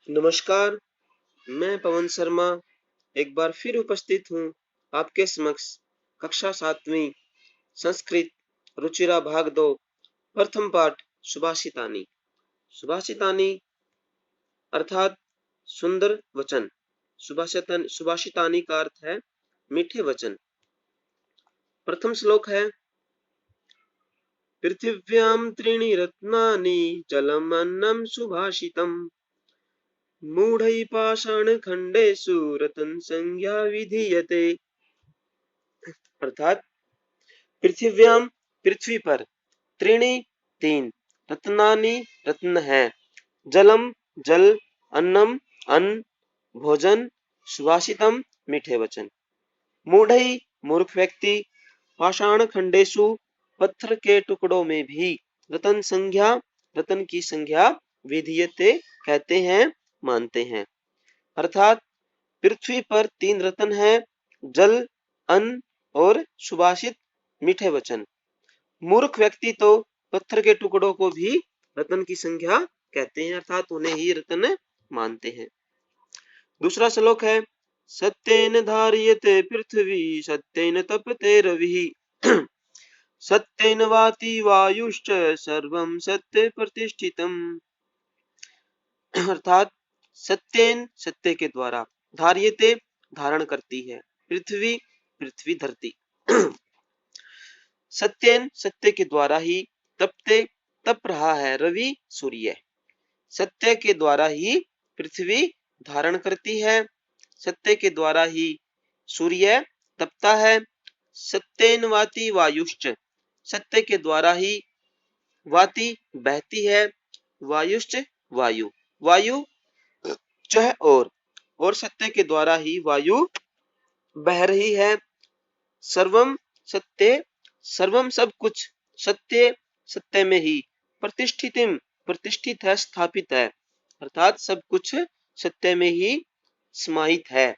नमस्कार, मैं पवन शर्मा एक बार फिर उपस्थित हूँ आपके समक्ष कक्षा 7वीं संस्कृत रुचिरा भाग 2 प्रथम पाठ सुभाषितानी। सुभाषितानी अर्थात सुंदर वचन। सुभाषितानी का अर्थ है मीठे वचन। प्रथम श्लोक है पृथिव्यां त्रीणि रत्नानि जलम अन्नम सुभाषितम मूढ़ै पाषाणखण्डेषु रतन संज्ञा विधीयते। अर्थात पृथिव्याम पृथ्वी पर त्रीणि तीन रत्नानि रत्न है, जलम जल, अन्नम अन्न भोजन, सुभाषितम मीठे वचन। मूढ़ै मूर्ख व्यक्ति, पाषाण खंडेशु पत्थर के टुकड़ों में भी, रतन संज्ञा रतन की संज्ञा विधीयते कहते हैं मानते हैं। अर्थात पृथ्वी पर तीन रत्न हैं, जल, अन्न और सुभाषित मीठे वचन। मूर्ख व्यक्ति तो पत्थर के टुकड़ों को भी रत्न की संज्ञा कहते हैं, अर्थात उन्हें ही रत्न मानते हैं। दूसरा श्लोक है सत्येन धार्यते पृथ्वी सत्येन तपते रविः सत्येन वाति वायुश्च सर्वं सत्ये प्रतिष्ठितम्। अर्थात सत्येन सत्य के द्वारा, धार्यते धारण करती है, पृथ्वी पृथ्वी धरती सत्येन सत्य के द्वारा ही, तपते तप रहा है रवि सूर्य। सत्य के द्वारा ही पृथ्वी धारण करती है, सत्य के द्वारा ही सूर्य तपता है। सत्येन वाति वायुश्च, सत्य के द्वारा ही वाति बहती है, वायुश्च वायु, वायु चह और सत्य के द्वारा ही वायु बह रही है। सर्वम सत्य, सर्वम सब कुछ, सत्य सत्य में ही, प्रतिष्ठितिम प्रतिष्ठित है, स्थापित है, अर्थात सब कुछ सत्य में ही समाहित है।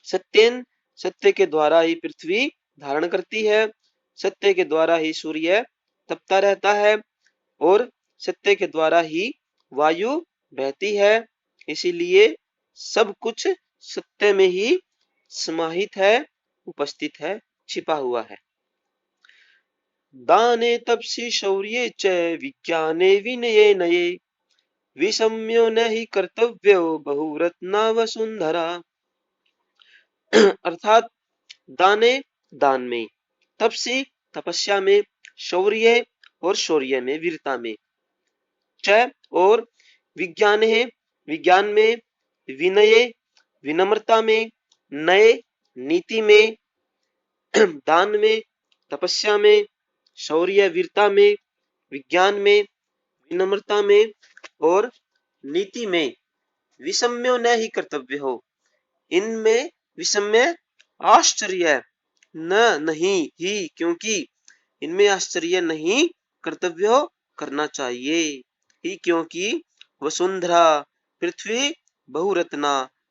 सत्येन सत्य के द्वारा ही पृथ्वी धारण करती है, सत्य के द्वारा ही सूर्य तपता रहता है और सत्य के द्वारा ही वायु बहती है। इसीलिए सब कुछ सत्य में ही समाहित है, उपस्थित है, छिपा हुआ है। दाने तपसि शौर्ये च विज्ञाने विनये नये विषम्यो न हि कर्तव्यो बहुरत्ना वसुंधरा। अर्थात दाने दान में, तपसी तपस्या में, शौर्य और शौर्य में वीरता में, च और विज्ञान है विज्ञान में, विनय विनम्रता में, नए नीति में, दान में, तपस्या में, शौर्य वीरता में, विज्ञान में, विनम्रता में और नीति में, विषम्यो न ही कर्तव्य हो, इनमें विषम्य आश्चर्य न नहीं ही, क्योंकि इनमें आश्चर्य नहीं कर्तव्य हो करना चाहिए ही, क्योंकि वसुंधरा पृथ्वी बहुरत्ना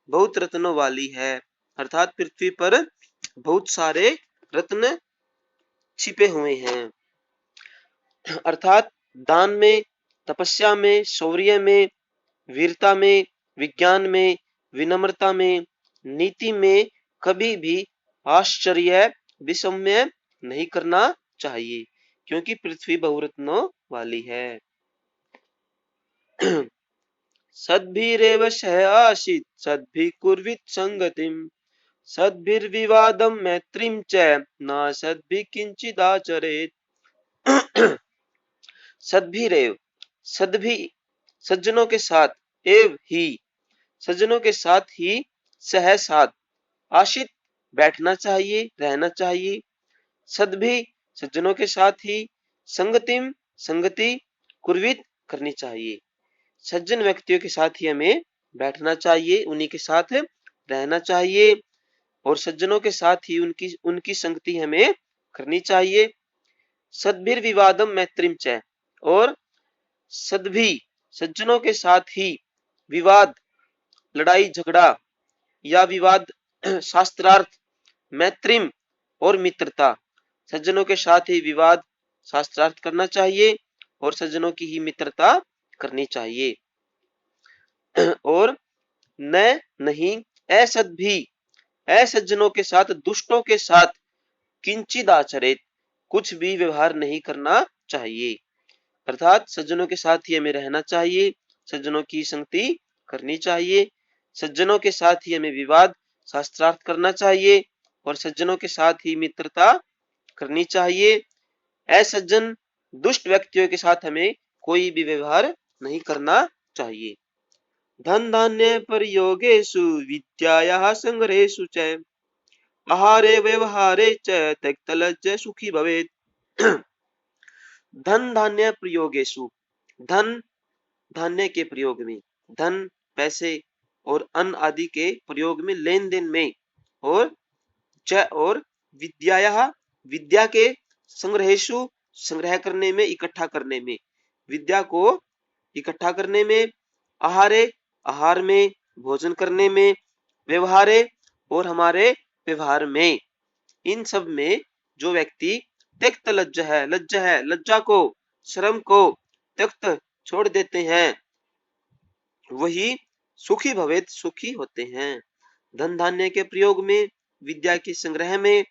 बहुत रत्नों वाली है। अर्थात पृथ्वी पर बहुत सारे रत्न छिपे हुए हैं। अर्थात दान में, तपस्या में, शौर्य में, वीरता में, विज्ञान में, विनम्रता में, नीति में कभी भी आश्चर्य विषम्य नहीं करना चाहिए, क्योंकि पृथ्वी बहुरत्नों वाली है। सद्भिरेव सह आसीत् सद्भिः कुर्वित संगतिम् सद्भिर्विवादं मैत्रीं च न सद्भिः किंचिदाचरेत्। सद्भिरेव सद्भि सज्जनों के साथ, एव ही सज्जनों के साथ ही, सह साथ, आशित बैठना चाहिए, रहना चाहिए, सद्भि सज्जनों के साथ ही, संगतिम संगति, कुर्वित करनी चाहिए, सज्जन व्यक्तियों के साथ ही हमें बैठना चाहिए, उन्हीं के साथ रहना चाहिए और सज्जनों के साथ ही उनकी संगति हमें करनी चाहिए। सद्भिर विवादम मैत्रीम च, और सद्भि सज्जनों के साथ ही विवाद लड़ाई झगड़ा या विवाद शास्त्रार्थ, मैत्रीम और मित्रता, सज्जनों के साथ ही विवाद शास्त्रार्थ करना चाहिए और सज्जनों की ही मित्रता करनी चाहिए। और न नहीं असद भी, असज्जनों के साथ, दुष्टों के साथ किंचित आचरित, कुछ भी व्यवहार नहीं करना चाहिए। अर्थात सज्जनों के साथ ही हमें रहना चाहिए, सज्जनों की संगति करनी चाहिए, सज्जनों के साथ ही हमें विवाद शास्त्रार्थ करना चाहिए और सज्जनों के साथ ही मित्रता करनी चाहिए। असज्जन दुष्ट व्यक्तियों के साथ हमें कोई भी व्यवहार नहीं करना चाहिए। धन धान्य प्रयोगेषु विद्यायाः संग्रहेषु च आहारे व्यवहारे च त्यक्तलज्ज सुखी भवेत्। धन धान्य प्रयोगेषु, धन धान्य के प्रयोग में, धन पैसे और अन्न आदि के प्रयोग में, लेन देन में, और च और विद्यायाः विद्या के संग्रहेषु संग्रह करने में, इकट्ठा करने में, विद्या को इकट्ठा करने में, आहारे आहार में, भोजन करने में, व्यवहारे और हमारे व्यवहार में, इन सब में जो व्यक्ति त्यक्त लज्ज है, लज्जा को, शर्म को त्यक्त छोड़ देते हैं, वही सुखी भवेत, सुखी होते हैं। धन धान्य के प्रयोग में, विद्या के संग्रह में,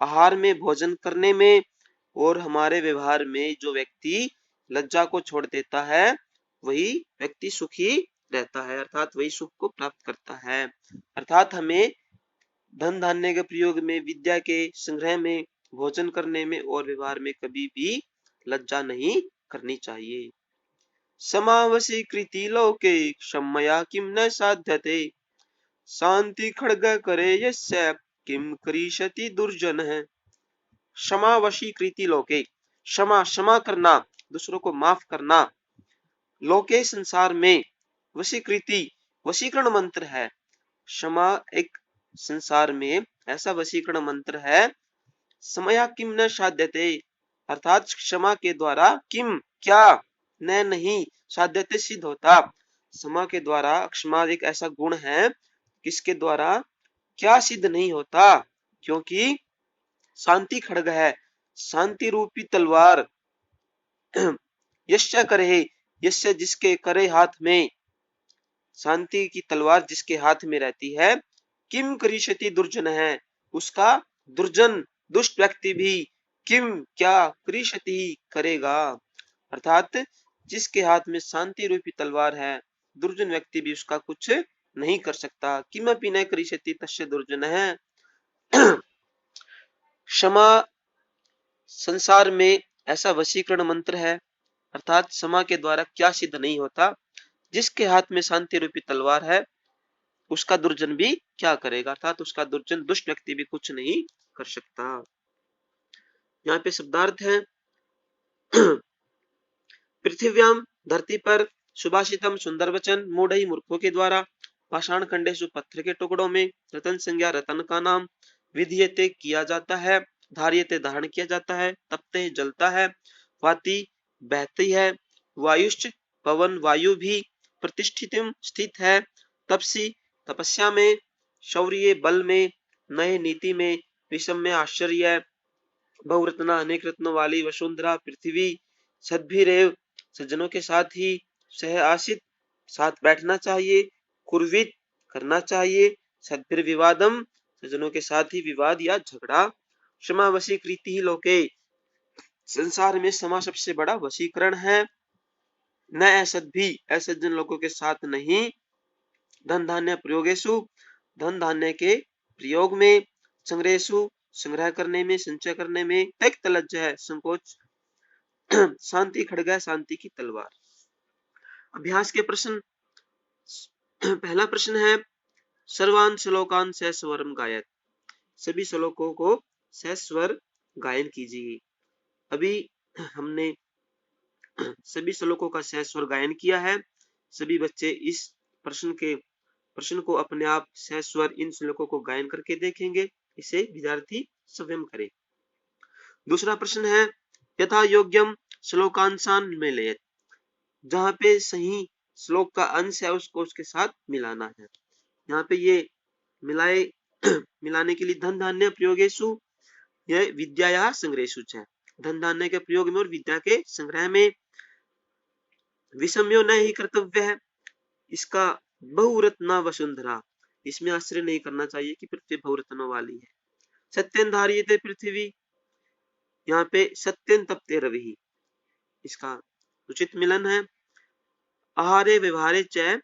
आहार में, भोजन करने में और हमारे व्यवहार में जो व्यक्ति लज्जा को छोड़ देता है, वही व्यक्ति सुखी रहता है, अर्थात वही सुख को प्राप्त करता है। अर्थात हमें धन धान्य के प्रयोग में, विद्या के संग्रह में, भोजन करने में और व्यवहार में कभी भी लज्जा नहीं करनी चाहिए। समावशीकृति लोके क्षमया किम न साध्यते, शांति खड्ग करे यस्य किम करिष्यति दुर्जन है। क्षमावशीकृति लोके, क्षमा क्षमा करना, दूसरों को माफ करना, लोके संसार में, वशीकृति वशीकरण मंत्र है। क्षमा एक संसार में ऐसा वशीकरण मंत्र है। समया किम न साध्यते, अर्थात क्षमा के द्वारा किम क्या, न नहीं, साध्यते सिद्ध होता। क्षमा के द्वारा, क्षमा एक ऐसा गुण है किसके द्वारा क्या सिद्ध नहीं होता, क्योंकि शांति खड्ग है, शांति रूपी तलवार। यश्य करे, यश्य जिसके करे हाथ में, शांति की तलवार जिसके हाथ में रहती है, किम करिष्यति दुर्जन है, उसका दुर्जन दुष्ट व्यक्ति भी किम क्या करिष्यति करेगा, अर्थात जिसके हाथ में शांति रूपी तलवार है, दुर्जन व्यक्ति भी उसका कुछ नहीं कर सकता। किमपि न करिष्यति तस्य दुर्जन है। क्षमा संसार में ऐसा वशीकरण मंत्र है, अर्थात क्षमा के द्वारा क्या सिद्ध नहीं होता, जिसके हाथ में शांति रूपी तलवार है उसका दुर्जन भी क्या करेगा, अर्थात उसका दुर्जन दुष्ट व्यक्ति भी कुछ नहीं कर सकता। यहाँ पे शब्दार्थ है पृथ्व्याम, धरती पर, सुभाषितम सुंदर वचन, मूढ़ ही मूर्खों के द्वारा, पाषाण खंडेषु पत्थर के टुकड़ों में, रतन संज्ञा रतन का नाम, विधीयते किया जाता है, धार्यते धारण किया जाता है, तपते जलता है, वाति बहती है, वायुश्च पवन वायु भी, प्रतिष्ठितम स्थित है, तपसी तपस्या में, शौर्य बल में, नए नीति में, विषम में आश्चर्य, बहुरत्ना अनेक रत्नों वाली वसुंधरा पृथ्वी, सद्भिरेव सज्जनों के साथ ही, सह आशित साथ बैठना चाहिए, कुर्वित करना चाहिए, सद्भिर विवादम सज्जनों के साथ ही विवाद या झगड़ा, क्षमा वशीकृति ही लोके, संसार में क्षमा सबसे बड़ा वशीकरण है, न असद भी असज्जन लोगों के साथ नहीं, धन धान्य प्रयोगेशु धन धान्य के प्रयोग में, संग्रहेशु संग्रह करने में, संचय करने में, त्यक्त लज्ज है संकोच, शांति खड्ग है शांति की तलवार। अभ्यास के प्रश्न। पहला प्रश्न है सर्वान श्लोकान सस्वरम गायत, सभी श्लोकों को सस्वर गायन कीजिए। अभी हमने सभी श्लोकों का सस्वर गायन किया है। सभी बच्चे इस प्रश्न को अपने आप सस्वर इन श्लोकों को गायन करके देखेंगे, इसे विद्यार्थी स्वयं करें। दूसरा प्रश्न है यथा योग्यम श्लोकांशान मेलयत, जहाँ पे सही श्लोक का अंश है उसको उसके साथ मिलाना है। यहाँ पे ये मिलाने के लिए धन धान्य प्रयोगेशु, यह विद्या संग्रहेशु है, धन धान्य के प्रयोग में और विद्या के संग्रह में, विषम्यो न ही कर्तव्य है, इसका बहुरत्ना वसुंधरा, इसमें आश्चर्य नहीं करना चाहिए कि पृथ्वी बहुरत्नों वाली है। सत्यं धार्यते पृथ्वी, यहाँ पे सत्यं तप्ते रवि, इसका उचित मिलन है। आहारे व्यवहारे च,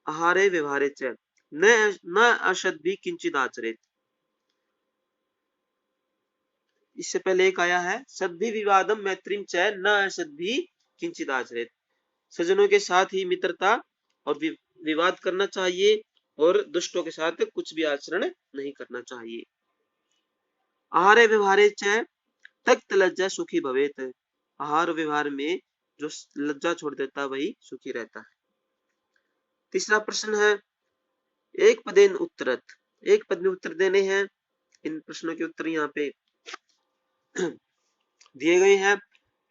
आहारे व्यवहारे च न अशद्भि किंचित आचरेत, इससे पहले एक आया है सद्भि विवादम मैत्रीम च न असद्भि किंचित आचरेत, सज्जनों के साथ ही मित्रता और विवाद करना चाहिए और दुष्टों के साथ कुछ भी आचरण नहीं करना चाहिए। आहारे व्यवहारे च त्यक्त लज्जा सुखी भवेत, आहार व्यवहार में जो लज्जा छोड़ देता वही सुखी रहता है। तीसरा प्रश्न है एक पदेन उत्तरत, एक पद में उत्तर देने हैं। इन प्रश्नों के उत्तर यहाँ पे दिए गए हैं।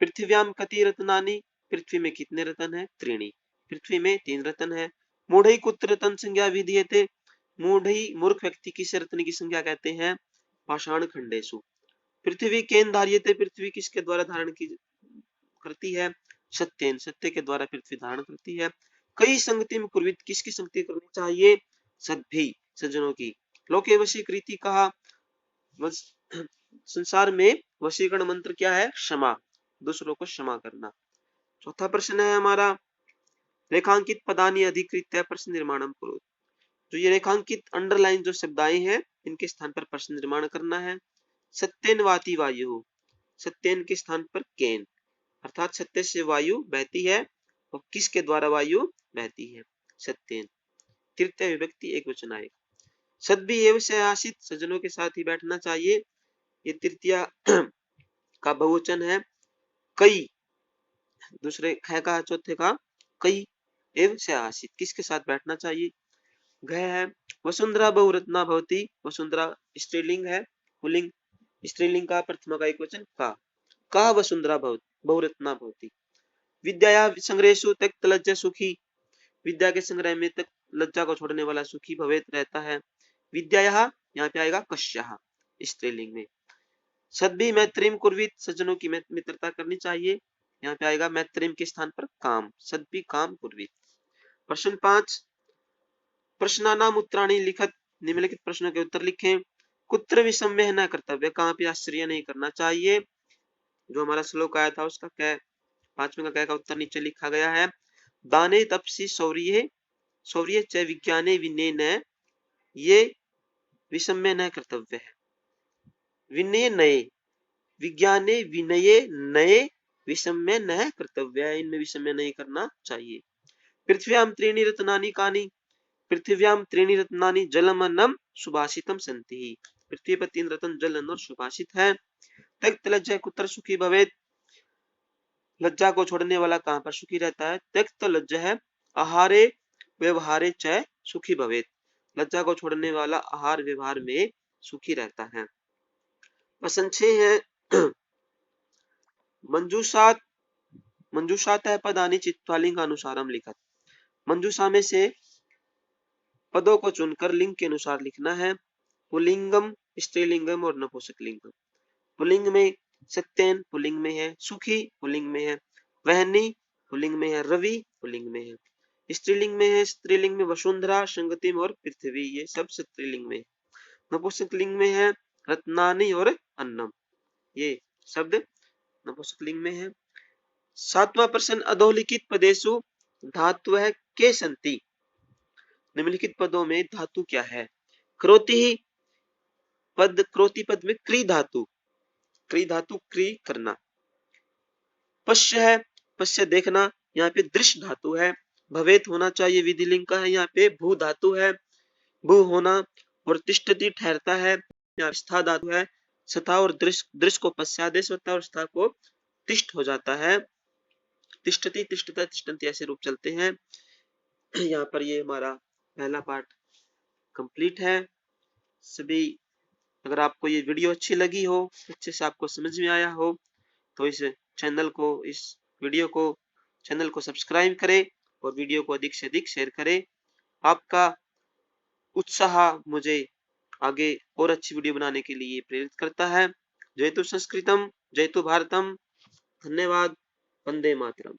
पृथ्व्याम कति रत्नानि, पृथ्वी में कितने रत्न है? त्रीणी, पृथ्वी में 3 रत्न है। मूढ़ई कुत्र रत्न संज्ञा विधीयते, मूढ़ई मूर्ख व्यक्ति किस रत्न की संज्ञा कहते हैं? पाषाण खंडेशु। पृथ्वी केन धार्यते, पृथ्वी किसके द्वारा धारण की करती है? सत्येन, सत्य के द्वारा पृथ्वी धारण करती है। कई संगति में कुर्वित, किसकी संगति करनी चाहिए? सद्भि, सज्जनों की। लोके वशीकृति कहा, संसार में वशीकरण मंत्र क्या है? क्षमा, दूसरों को क्षमा करना। चौथा प्रश्न है हमारा रेखांकित पदानि अधिकृत्य प्रश्न निर्माणम करो, जो ये रेखांकित अंडरलाइन जो शब्दाएं हैं इनके स्थान पर प्रश्न निर्माण करना है। सत्येन वाति वायु, सत्येन के स्थान पर केन, अर्थात सत्य से वायु बहती है और किसके द्वारा वायु बहती है? सत्येन। तृतीय विभक्ति एक वचन आएगा। सद्भि एव से आशित, सज्जनों के साथ ही बैठना चाहिए, ये तृतीया का बहुवचन है। कई, दूसरे ख का चौथे का कई, एव से आशित, किसके साथ बैठना चाहिए? घ है। वसुंधरा बहुरत्ना भवती, वसुंधरा स्त्रीलिंग है, पुल्लिंग स्त्रीलिंग का प्रथमा का एक वचन का वसुंधरा बहुरत्ना भवती। विद्या संग्रहेषु त्यक्त लज्जा सुखी, विद्या के संग्रह में तक लज्जा को छोड़ने वाला सुखी भवेत रहता है। विद्या यहाँ पे आएगा कश्यः स्त्रीलिंग में। सद्भि मैत्रीम कुर्वित, सज्जनों की मित्रता करनी चाहिए, यहाँ पे आएगा मैत्रीम के स्थान पर काम, सद्भि काम कुर्वित। प्रश्न 5, प्रश्नानाम उत्तराणि लिखत, निम्नलिखित प्रश्नों के उत्तर लिखें। कुत्र विषम्य न कर्तव्य, कहाँ पे आश्चर्य नहीं करना चाहिए? जो हमारा श्लोक आया था उसका कै, 5वें का कै का उत्तर नीचे लिखा गया है। दाने तपसी शौर्ये, शौर्य च विज्ञाने विनयेन, ये विषम्य न कर्तव्य है। विनय नये, विज्ञाने विनये नये, विषम्य न कर्तव्य है, इनमें विषम्य नहीं करना चाहिए। पृथ्व्याम त्रीणि रत्नानि कानि, पृथ्व्याम त्रीणि रत्नानि जलम अन्नम सुभाषितम सन्ति, पृथ्वी पर 3 रत्न जल अन्न और सुभाषित है। त्यक्त लज्जा कुत्र सुखी भवेत, लज्जा को छोड़ने वाला कहाँ पर सुखी रहता है? त्यक्त लज्जा है आहारे व्यवहारे च सुखी भवेत, लज्जा को छोड़ने वाला आहार व्यवहार में सुखी रहता है। प्रश्न 6 है मंजूषात, मंजूषात है पदानि चित्वालिंग अनुसारम लिखत, मंजूषा में से पदों को चुनकर लिंग के अनुसार लिखना है। पुल्लिंगम, स्त्रीलिंगम और नपुंसकलिंगम। पुल्लिंग में सत्येन पुल्लिंग में है, सुखी पुल्लिंग में है, वहनी पुल्लिंग में है, रवि पुल्लिंग में है। स्त्रीलिंग में है, स्त्रीलिंग में वसुंधरा, संगतिम और पृथ्वी, ये सब स्त्रीलिंग में है। नपुंसकलिंग में है रत्नानि और अन्नम, ये शब्द नपुंसकलिंग में है। 7वां प्रश्न अधोलिखित पदेषु धातु है के संति, निम्नलिखित पदों में धातु क्या है? क्रोति पद, क्रोति पद में क्री धातु, क्री धातु क्री करना। पश्य है, पश्य देखना, यहाँ पे दृश्य धातु है। भवेत होना चाहिए, विधिलिंग का है, यहाँ पे भू धातु है, भू होना। और तिष्ठति ठहरता है, यहाँ स्था धातु है। सथा और दृश्य, दृश्य को पश्चादेश होता है और स्था को तिष्ठ हो जाता है। तिष्ठति तिष्ठता तिष्ठन्ति ऐसे रूप चलते हैं। यहाँ पर ये हमारा पहला पार्ट कंप्लीट है। सभी, अगर आपको ये वीडियो अच्छी लगी हो, अच्छे से आपको समझ में आया हो, तो इस चैनल को, इस वीडियो को, चैनल को सब्सक्राइब करें और वीडियो को अधिक से अधिक शेयर करें। आपका उत्साह मुझे आगे और अच्छी वीडियो बनाने के लिए प्रेरित करता है। जयतु संस्कृतम, जयतु भारतम। धन्यवाद। वंदे मातरम।